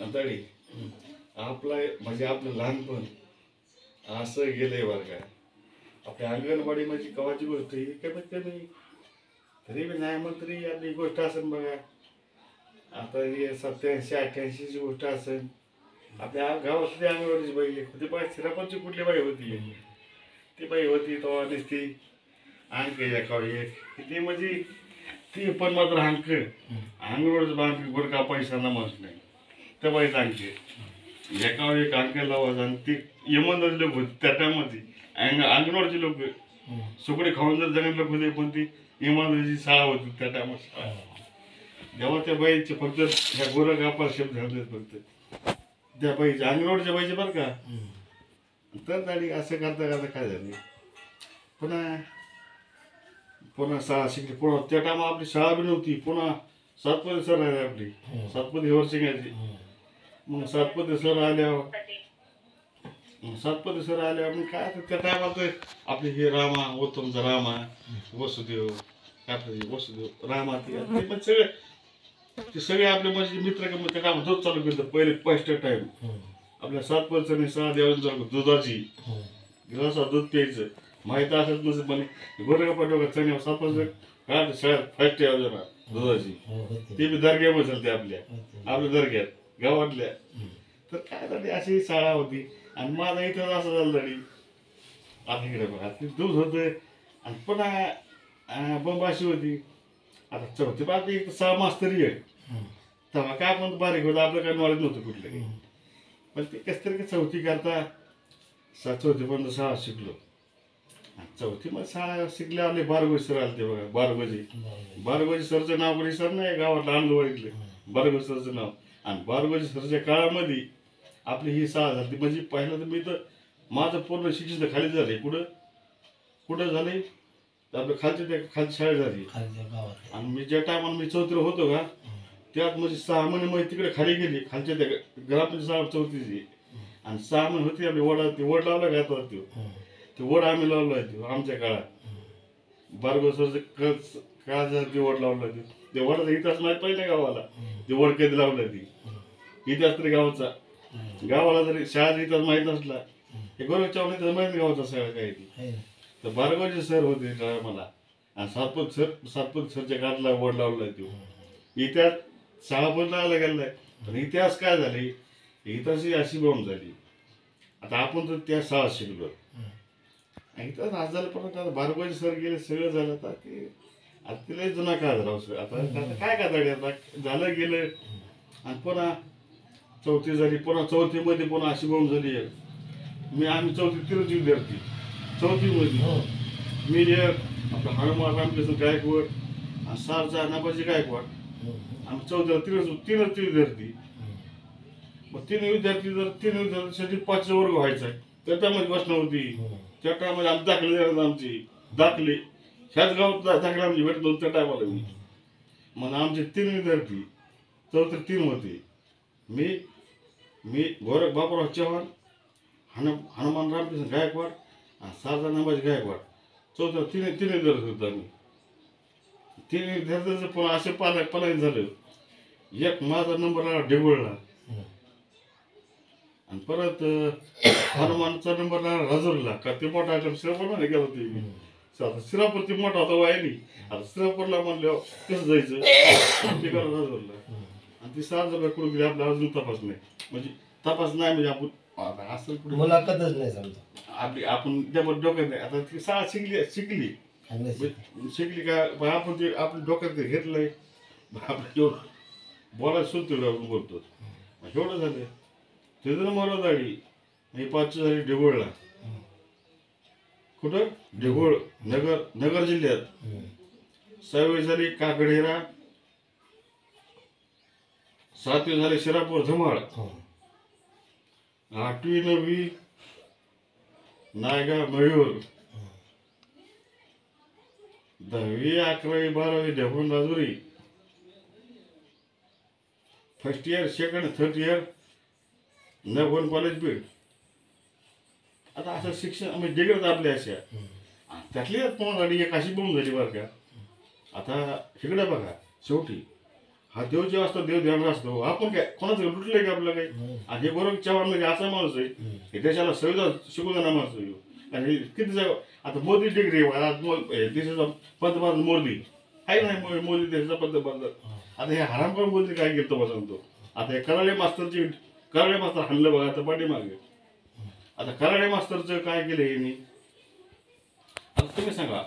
तरी आपला म्हणजे आपलं लहानपण असं गेलंय बरं का. आपल्या अंगणवाडी म्हणजे कवाची गोष्ट ही कमीत कमी तरी बी नाही मग तरी आपली गोष्ट असेल बघा. आता हे 87-88ची गोष्ट असेल. आपल्या गावात सुद्धा अंगणवाडीची बाई होती बाई सिरापरची कुठली बाई होती. ती बाई होती तो ती अंक एक ती म्हणजे ती पण मात्र अंक अंगणवाडीचं बांक गोरका पैसा नमस नाही त्या बाईचं अंके एकावर एक अंक लावायचं आणि ती इमानदारी लोक होती त्या टायमाची अंगणवाडीचे लोक सुकडे खाऊन जर जगत लोक होते पण ती इमानदारीची शाळा होती त्या टायमात शाळा. जेव्हा त्या बाईचे फक्त ह्या गोरगापाला शब्द घालले फक्त त्या बाईचे अंगणवाडीच्या बाईचे बरं का. तर गाडी असं करता करता काय झालं पुन्हा पुन्हा शाळा शिकली. पुन्हा त्या टायमा आपली शाळा बी नव्हती. पुन्हा सातपदी सर आहे आपली सातपदी वर शिकायची. मग सातपदी सर आल्यावर मग काय त्या टायमात आपली हे रामा उत्तमचा रामा वसुदेव आपले वसुदेव रामा ते पण सगळे आपले माझे मित्र का त्या काम दूध चालू केलं पहिले फर्स्ट टाइम आपल्या सातपदीसरने शाळा द्यावून चालू दुधाची गिलासा दूध प्यायचं माहिती असत नसेल पण गोरेगप्पा डोक्यात चणे सातपद काय शाळेत फर्स्ट यावं ना दुधाची ते बी दर्ग्यामध्ये चालते आपल्या दर्ग्यात गावातल्या. तर काय झाली अशी शाळा होती आणि माझा इथं असं झालं तरी आता इकडे बघा दूध होतं आणि पुन्हा बंबाशी होती. आता चौथी पाच एक 6 मास्तरी आहे तेव्हा काय आपण बारीक होतं आपलं काय नॉलेज नव्हतं कुठलं काही. पण ते कसं तरी चौथी करता चौथीपर्यंत शाळा शिकलो. चौथी मध्ये शाळा शिकले आले बारगोजी सर आले ते बघा बारगोजी सरचं नाव कोणी सर नाही गावातलं आंदोळीतले बारगोजी सरचं नाव. आणि बारगोजी सरच्या काळामध्ये आपली ही शाळा झाली म्हणजे पहिलं तर मी तर माझं पूर्ण शिक्षण तर खाली झाले कुठं झाले आपल्या खालची शाळा झाली. आणि मी ज्या टायमाला मी चौथीला होतो का त्यात म्हणजे 6 महिने मध्ये तिकडे खाली गेली खालच्या त्या घरामध्ये शाळा चौथीची. आणि 6 महिने होती आपली वड लावला का ते वड आम्ही लावलं आहे आमच्या काळात बारगोसरचं काळात ते वड लावलं ते वडाचा इतिहास माहीत पाहिजे गावाला ते वड कधी लावलं ती इतिहास तरी गावाला जरी शाळेचा इतिहास माहीत नसला हे गोरखच्या इतिहास माहिती गावाचा सगळं काय ती. तर बारगोजी सर होते मला आणि सातपदी सरच्या काळातला वड लावला तो इतिहास शाळा पण लावायला गेलाय. पण इतिहास काय झाले इतिहास ही अशी बॉम्ब झाली. आता आपण तर त्या शाळा शिकलो इतिहास आज झालं पण आता बारगोजी सर गेले सगळं झालं आता की आता तिला जुना काळ झाला आता काय आता झालं गेलं. आणि पुन्हा चौथी झाली पुन्हा चौथीमध्ये पुन्हा अशी बॉम्ब झाली. आम्ही चौथीत विद्यार्थी चौथीमध्ये मी आपलं हनुमान रामकृष्ण गायकवाड आणि सारचा नाबाजी गायकवाड आम्ही चौथीला तीनच विद्यार्थी. मग तीन विद्यार्थ्यांसाठी 5 वर्ग व्हायचा तर त्यामध्ये बसणं होती. त्या टायमामध्ये आमचे दाखले ह्याच गावात दाखले आमची भेटलो त्या टायमाला मी. मग आमचे 3 विद्यार्थी चौथीत 3 होते. मी गोरख बापूराव चव्हाण हनुमान रामकृष्ण गायकवाड आणि सारदा नाबाजी गायकवाड चौथ्या तीन विद्यार्थी होतो आम्ही. 3 विद्यार्थ्यांचं पण असे पलायन झालं. एक माझा नंबर लागला ढेगोळला आणि परत हनुमानचा नंबर लागला राजूरला का ते मोठा आयटम श्रीरापूरला गेला होते श्रीरापूर ते मोठा होता वायनी. आता श्रीरापूरला म्हणल्यावर कसं जायचं ते करा राजूरला आणि ती 6 जण कुठून गेली आपला अजून तपास नाही म्हणजे म्हणजे आपण असं कुठे मुलाखतच नाही समजा आपली आपण त्यामध्ये डोक्यात नाही. आता ती शाळा शिकली का आपण ते आपल्या डोक्यात घेतलंय आपलं बोलायला सुचतो आपण बोलतो एवढं झालं. तिथं मला झाली ही 5 झाली ढेगोळला कुठं ढेगोळ नगर जिल्ह्यात. 6वी झाली काकडेरा 7वी झाली शिरापूर धमाळ 8वी 9वी नायगाव मयूर 10वी 11वी 12वी ढेगोण Rajuri first year second third year नगोन कॉलेज बीड. आता असं शिक्षण म्हणजे डिग्रीत आपल्या अशा त्यातली एक अशी बोंब झाली बरं का. आता इकडे बघा शेवटी हा देव जेव्हा असतो देव ध्यान असतो. आपण काय कोणाचं लुटलंय का आपलं काही? आणि हे बरोबर चव्हाण म्हणजे असा माणूस आहे हे देशाला संविधान शिकून देणार माणूस आहे. आणि हे किती जागा आता मोदी डिग्री देशाचा पंतप्रधान मोदी आहे नाही मोदी देशाचा पंतप्रधान. आता हे हरामखोर मोदी काय केलं बघा सांगतो. आता हे कराळे मास्तर हाणलं बघा आता पाठीमागे. आता कराळे मास्तरचं काय केलं यांनी आता तुम्ही सांगा.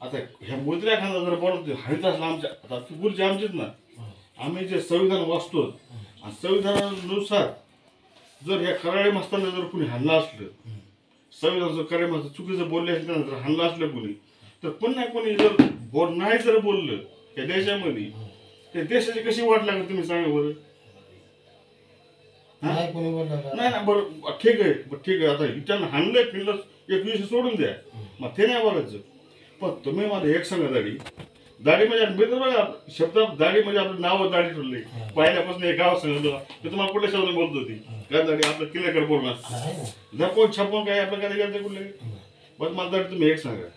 आता ह्या मोदीला एखादा जर बोलत हाणीत असला आमच्या आता पुढचे आमचेच ना आम्ही जे संविधान वाचतो आणि संविधानानुसार जर ह्या कराळे मास्तरला जर कुणी हाणलं असलं संविधान जर कराळे मास्तर चुकीचं बोलले असेल त्यांना जर हाणलं असलं कुणी तर पुन्हा कोणी जर नाही जर बोललं त्या देशामध्ये त्या देशाची कशी वाट लागेल तुम्ही सांगा बरं. नाही ना बरं ठीक आहे आता त्यांना हाणलंय फिरलं एक विषय सोडून द्या मग ते नाही बोलायचं. पण तुम्ही मला एक सांगा दाढी म्हणजे मित्र बघा शब्द दाढी म्हणजे आपलं नाव दाढी ठरली पहिल्यापासून एक गाव सांगितलं ते तुम्हाला कुठल्या शब्दाने बोलत होती काय दाढी आपलं किल्ल्याकडे बोलणार झपवून छपवून काय आपलं काय गेलं कुठले. बस मला दाढी तुम्ही एक सांगा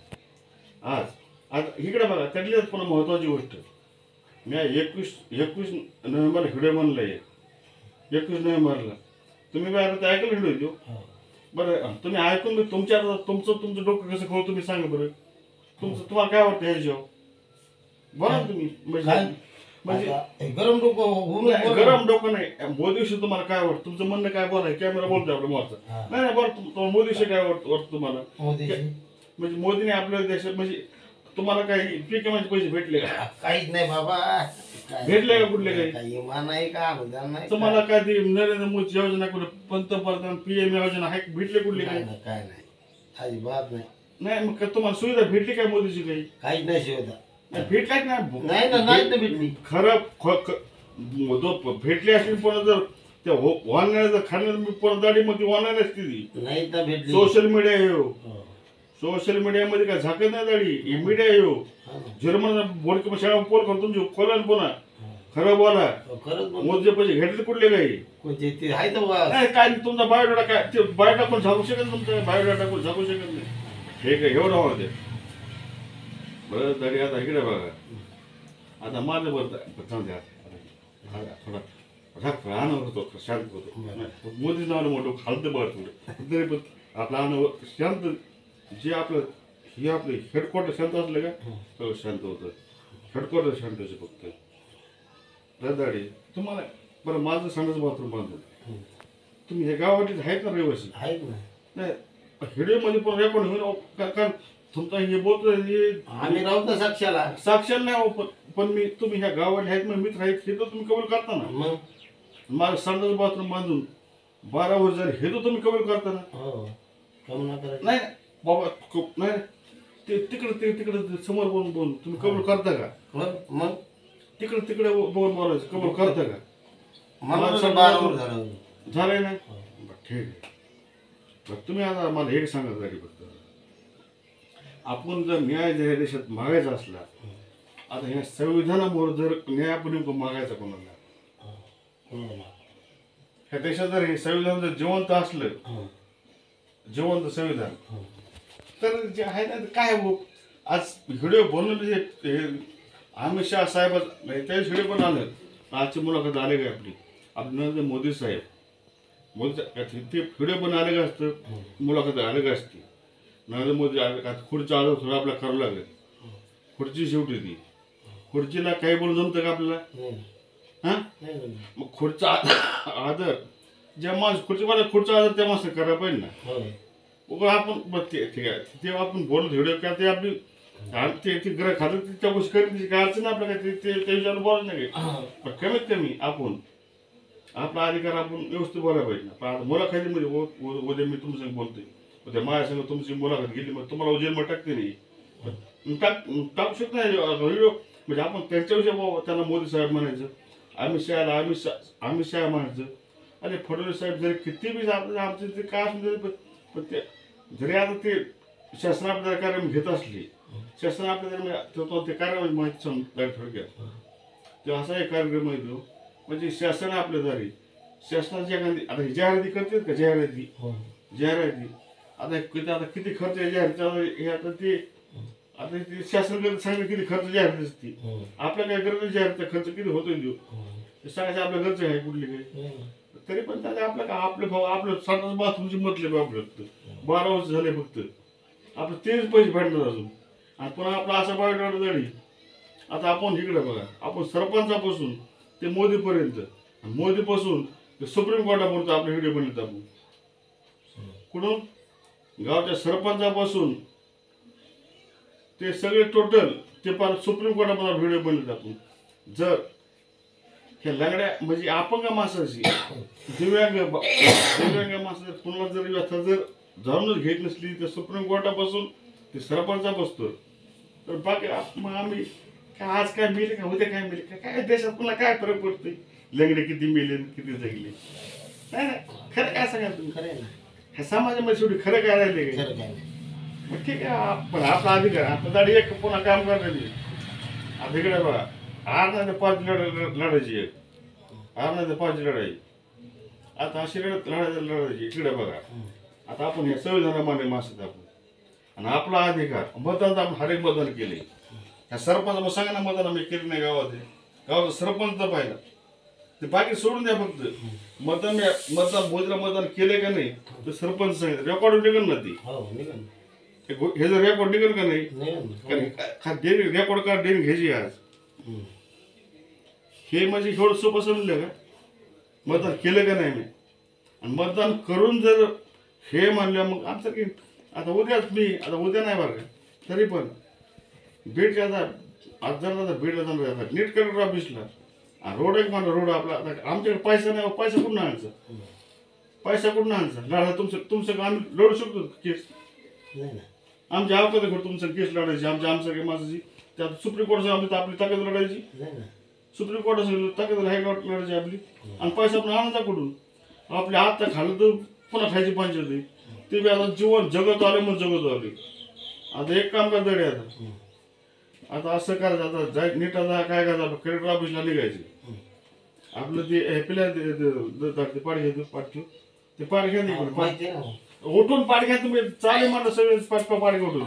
आज इकडे बघा त्यातली पण महत्वाची गोष्ट मी 21 नोव्हेंबर व्हिडिओ म्हणलाय 21 नोव्हेंबरला तुम्ही काय आता ऐकलं व्हिडिओ बरं तुम्ही ऐकून तुमचं डोकं कसं खाऊ तुम्ही सांगा बरं तुम्हाला काय वाटतं ह्याच्यावर बरं तुम्ही म्हणजे गरम डोकं नाही मोदीविषयी तुम्हाला काय वाटतं तुमचं म्हणणं काय बोलाय कॅमेरा बोलतोय आपल्या मोरचा नाही बरं मोदीविषयी काय वाटतं तुम्हाला म्हणजे मोदीने आपल्या देशात म्हणजे तुम्हाला काही पीक म्हणजे पैसे भेटले का? काहीच नाही बाबा भेटले का कुठले काही नाही का तुम्हाला काय ती नरेंद्र मोदी योजना कुठे पंतप्रधान PM योजना आहे भेटले कुठले काय नाही अजिबात नाही मग तुम्हाला सुविधा भेटली काय मोदीची काही काहीच नाही सुविधा भेटलाच नाही भेटली खरं भेटली असतील पण जर त्या ऑनलाईन जर खाण्यात पण दाढीमध्ये ऑनलाईन असते ती नाही तर भेटली सोशल मीडियामध्ये काय झाकत नाही दाढी मीडिया येऊ जर्मन बोल शाळा पोल करून तुमची खोला पुन्हा खरं बोला मोदीचे पैसे घेतले कुठले काही काय तुमचा बायोडाटा काय ते बायोडाटा पण झाकू शकत नाही तुमचा बायोडाटा पण झाकू शकत नाही हे काय एवढं होते बरं दाढी आता इकडे बघा आता माझं बरं द्या थोडा आनंद होतो शांत होतो मोदीचं नाव मोठं खालतं बघा थोडं तरी पण आपला आनंद शांत जे आपलं हे आपलं हेडक्वार्टर शांत असलं का सगळं शांत होतं हेडक्वार्टर शांत होते फक्त दाढी तुम्हाला बरं माझं सांगायचं बाथरूम बांधून तुम्ही हे गावातील आहेत ना रहिवासी आहेत नाही व्हिडिओमध्ये पण रेकॉर्ड होईल कारण तुमचा हे बोलतोय हे आम्ही राहतो साक्षर नाही पण मी तुम्ही ह्या गावाले आहेत मग मित्र आहेत हे तर तुम्ही कबूल करता ना मग माझं संडास बाथरूम बांधून 12 वर्ष झाले हे तर तुम्ही कबूल करता ना नाही बाबा नाही ते तिकडे समोर बोलून तुम्ही कबूल करता का मग तिकडे बघून बोलायचं कबूल करता का झालंय ना ठीक आहे तुम्ही आता मला एक सांगा तरी फक्त आपण जर न्याय जर देशात मागायचा असला आता ह्या संविधानामुळे जर न्याय आपण मागायचा कोणाला ह्या देशात जर हे संविधान जर जिवंत असलं जिवंत संविधान तर जे आहे ना काय हो आज व्हिडिओ बनवले अमित शहा साहेब त्यावेळेस व्हिडिओ पण आलं आजची मुलाखत आले काय आपली नरेंद्र मोदी साहेब ते व्हिडिओ पण आले का असतं मुलाखत आले का असते नरेंद्र मोदी खुर्ची आलं थोडं आपल्याला करावं लागेल खुर्ची शेवटी ती खुर्चीला काही बोलून जमतं का आपल्याला मग खुर्चा आदर ज्या माणूस खुर्चा आदर त्या माणसं करायला पाहिजे ना आपण ठीक आहे तेव्हा आपण बोलत व्हिडिओ का ते आपली ते ग्रह खातं त्या गोष्टी करीत काय अडचण आपल्या काय ते त्या विषयाला बोलायचं नाही पण कमीत कमी आपण आपला अधिकार आपण व्यवस्थित बोलायला पाहिजे पण मुलाखतीमध्ये उद्या मी तुमच्या बोलतोय उद्या माझ्या संग तुमची मुलाखत घेतली मग तुम्हाला जेलमध्ये टाकते नाही टाकू शकत नाही व्हिडिओ म्हणजे आपण त्यांच्याविषयी त्यांना मोदी साहेब म्हणायचं अमित शहा म्हणायचं अरे फडणवीस साहेब जरी किती बी आमचे ते काय असं पण ते जरी आता ते शासन आपल्या कार्यक्रम घेत असले शासन आपल्या ते कार्यक्रम माहिती सांगतो थोडक्यात ते असा एक कार्यक्रम आहे तो म्हणजे शासन आपल्या दारी शासनाची एखादी आता जाहिराती करतात का जाहिराती आता किती खर्च आहे जाहिरातीचा हे आता ते आता ते शासन गरज सांगितलं किती खर्च जाहीर दिसते आपल्या काय गरज जाहीर खर्च किती होतोय देऊ ते सांगायचं आपल्या घरचे आहे कुठली काही तरी पण त्याला आपलं का आपलं भाऊ आपलं स्वतःच बाथरूमची म्हटले आपलं फक्त 12 वर्ष झाले फक्त आपलं तेच पैसे भेटणार अजून आणि पुन्हा आपला असा बायोडाटा जडी आता आपण इकडे बघा आपण सरपंचापासून ते मोदीपर्यंत मोदीपासून ते सुप्रीम कोर्टापर्यंत आपले व्हिडिओ बनवत आपण कुठून गावच्या सरपंचापासून ते सगळे टोटल ते पार सुप्रीम कोर्टापर्यंत व्हिडिओ बनवत आपण जर हे लंगड्या म्हणजे अपंग माणसाची दिव्यांग माणसाची पुन्हा जर व्यथा जर जाणूनच घेत नसली तर सुप्रीम कोर्टापासून ते सरपंचापासून तर बाकी मग आम्ही काय आज काय मिळेल का उद्या काय मिळेल का काय देशात पुन्हा काय फरक पडतोय लंगडे किती मिळले किती जगले नाही नाही खरं काय सांगा तुम्ही खरं आहे ना ह्या समाजामध्ये शेवटी खरं काय राहिले काय खरं काय नाही मग ठीक आहे आपण आपला अधिकार आता दाडी एक पुन्हा काम करण्याची आता इकडे बघा 8 नाही तर 5 लढायची एक 8 नाही तर 5 लढाई आता अशी लढायची इकडे बघा आता आपण हे संविधानामान्य माणसात आपण आणि आपला अधिकार मतदान आपण हरेक मतदान केले ह्या सरपंच सांगा ना मतदान आम्ही केलं नाही गावाचा सरपंच पाहिला ते बाकी सोडून द्या फक्त मतदान मोदीला मतदान केले का नाही तर सरपंच सांगितलं रेकॉर्ड निघेल ना ती हो निघन हे जर रेकॉर्ड निघेल का नाही निघन रेकॉर्ड कार्ड देऊन घ्यायची आज हे म्हणजे एवढं सोपं समजलं का मतदान केलं का नाही मी आणि मतदान करून जर हे म्हणलं मग आमचं की आता उद्याच मी आता उद्या नाही बरं का तरी पण बीडच्या आज जर बीडला जाणार नीट कलेक्टर ऑफिसला रोड एक म्हणा रोड आपला आता आमच्याकडे पैसा नाही पैसा कुठून आणायचा पैसा कुठून आणायचा लढा तुमचं आम्ही लढू शकतो केस नाही ना आमच्या अवकात तुमचं केस लढायची आमच्या काही माझी त्यात सुप्रीम कोर्ट आपली ताकद लढायची नाही ना सुप्रीम कोर्ट ताकद हायकोर्ट लढायची आपली आणि पैसा आपण आणायचा कुठून आपल्या हात तर खाल्लं तर पुन्हा खायची पंचायत ते बी आता जीवन जगत आले म्हणून जगत आले आता एक काम करता आता असं करायचं आता जाय नीट आता काय करायचं कलेक्टर ऑफिसला निघायचे आपलं ते पिल्या पाड घेतो पाठ ते पाड घ्या नाही माहिती आहे ना उठून पाड घ्या तुम्ही चालेल म्हणलं सगळे पाड घ्या उठून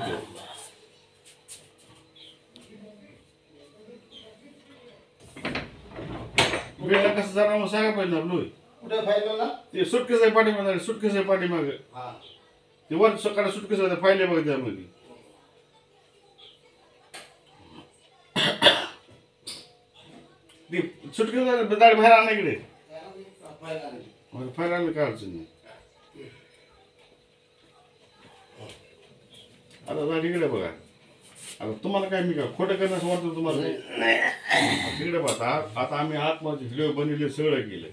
वेळेला कसं जाणार मग सांगा पाहिजे ना लोय कुठे फायदा ना ते सुटकेस आहे पाठीमागे सुटकेस आहे पाठीमागे हा ते वर सकाळी सुटकेस आहे फायले बघ त्यामध्ये ती सुटकेस दाढ बाहेर आणा इकडे फायला आणलं काय अडचण नाही आता दाढ इकडे बघा आता तुम्हाला काय मी का खोटं करण्यास वाटतं तुम्हाला तिकडे बघा आता आम्ही आत्माचे व्हिडिओ बनवले सगळं केलं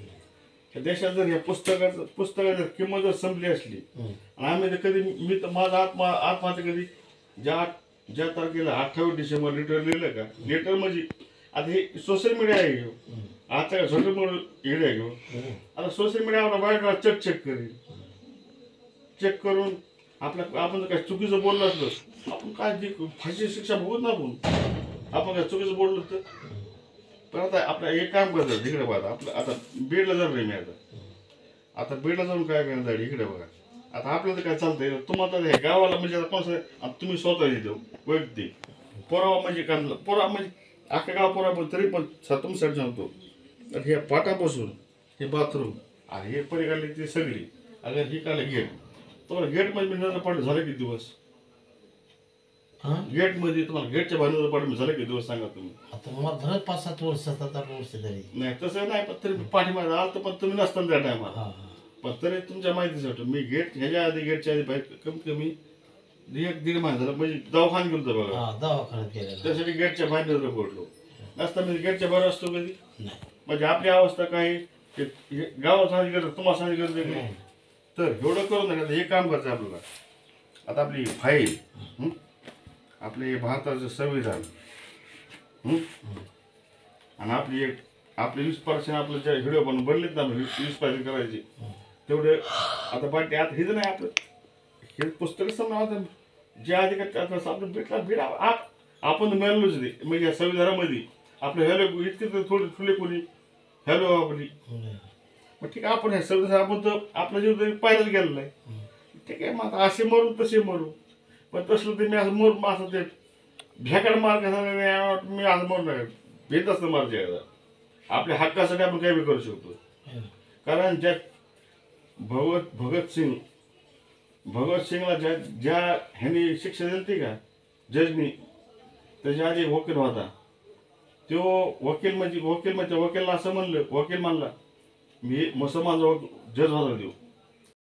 त्या देशात जर या पुस्तकाची किंमत जर संपली असली आणि आम्ही तर कधी मी तर माझा आत्मा तर कधी ज्या तारखेला 28 डिसेंबर लेटर लिहिलं का लेटर म्हणजे आता हे सोशल मीडिया आहे घेऊ आता सोशल मीडिया घेऊ आता सोशल मीडियावर वाईट चेक करेल चेक करून आपण जर काय चुकीचं बोललो असलं आपण काय जी फाशी शिक्षा बघत ना आपण काय चुकीचं बोललो तर पण आता आपलं एक काम करतात इकडे बघा आपलं आता बीडला जाऊन रे मी आता बीडला जाऊन काय करणार इकडे बघा आता आपल्याला काय चालतंय तुम्हाला हे गावाला म्हणजे आता कोण तुम्ही स्वतः देतो वैयक्तिक पुरावा म्हणजे काय पुरावा म्हणजे अख्खा गाव पुरावा तरी पण तुमच्यासाठी सांगतो तर हे पाटापासून हे बाथरूम आणि हे पलीकडली ती सगळी अगर ही काल गेट तुम्हाला गेटमध्ये मी नजर पडलं झालं किती दिवस गेटमध्ये तुम्हाला गेटच्या बाहेर नजर पडलं झालं किती दिवस सांगा तुम्ही आता मला धरत 5-7 वर्ष 7-8 वर्ष तरी नाही तसं नाही पण तरी पाठीमागे आलं तर पण तुम्ही नसताना त्या टायमाला हा पण तरी तुमच्या माहितीसाठी मी गेट ह्याच्या आधी गेटच्या आधी बाहेर कमीत कमी 1-1.5 महिना झाला म्हणजे दवाखान्यात गेलो होतो बघा हा दवाखान्यात गेलेला त्यासाठी गेटच्या बाहेर नजर पडलो नसता मी गेटच्या बाहेर असतो कधी नाही म्हणजे आपली अवस्था काय गावात सांगितलं तुम्हाला सांगितलं नाही तर एवढं करून नका हे काम करायचं आपल्याला आता आपली फाईल आपले भारताचं संविधान आणि आपली एक आपले 20% आपलं ज्या व्हिडिओ बनलेत ना 20% करायचे तेवढे आता पाठी आता हे नाही आपलं हे पुस्तक समजा जे अधिकार आपलं भेटला आपण मिळालोच नाही म्हणजे या संविधानामध्ये आपलं हॅलो इतके थोडे फुले कोणी हॅलो आपली मग ठीक आहे आपण ह्या संविधान आपण तर आपला जीव तरी पाहिलाच गेलेला नाही ठीक आहे मग असे मरू तसे मरू पण तसलं ते मी असं असं ते भ्याकड मार कसा नाही, मी आज म्हणून भेट असतं मार द्यायला. आपल्या हक्कासाठी आपण काही बी करू शकतो. कारण ज्या भगत सिंगला ज्या ह्यांनी शिक्षा दिली का जजनी, त्याच्या आधी वकील होता. तो वकील म्हणजे वकिलाला असं म्हणलं, वकील म्हणला मी मुसलमान जज होता देऊ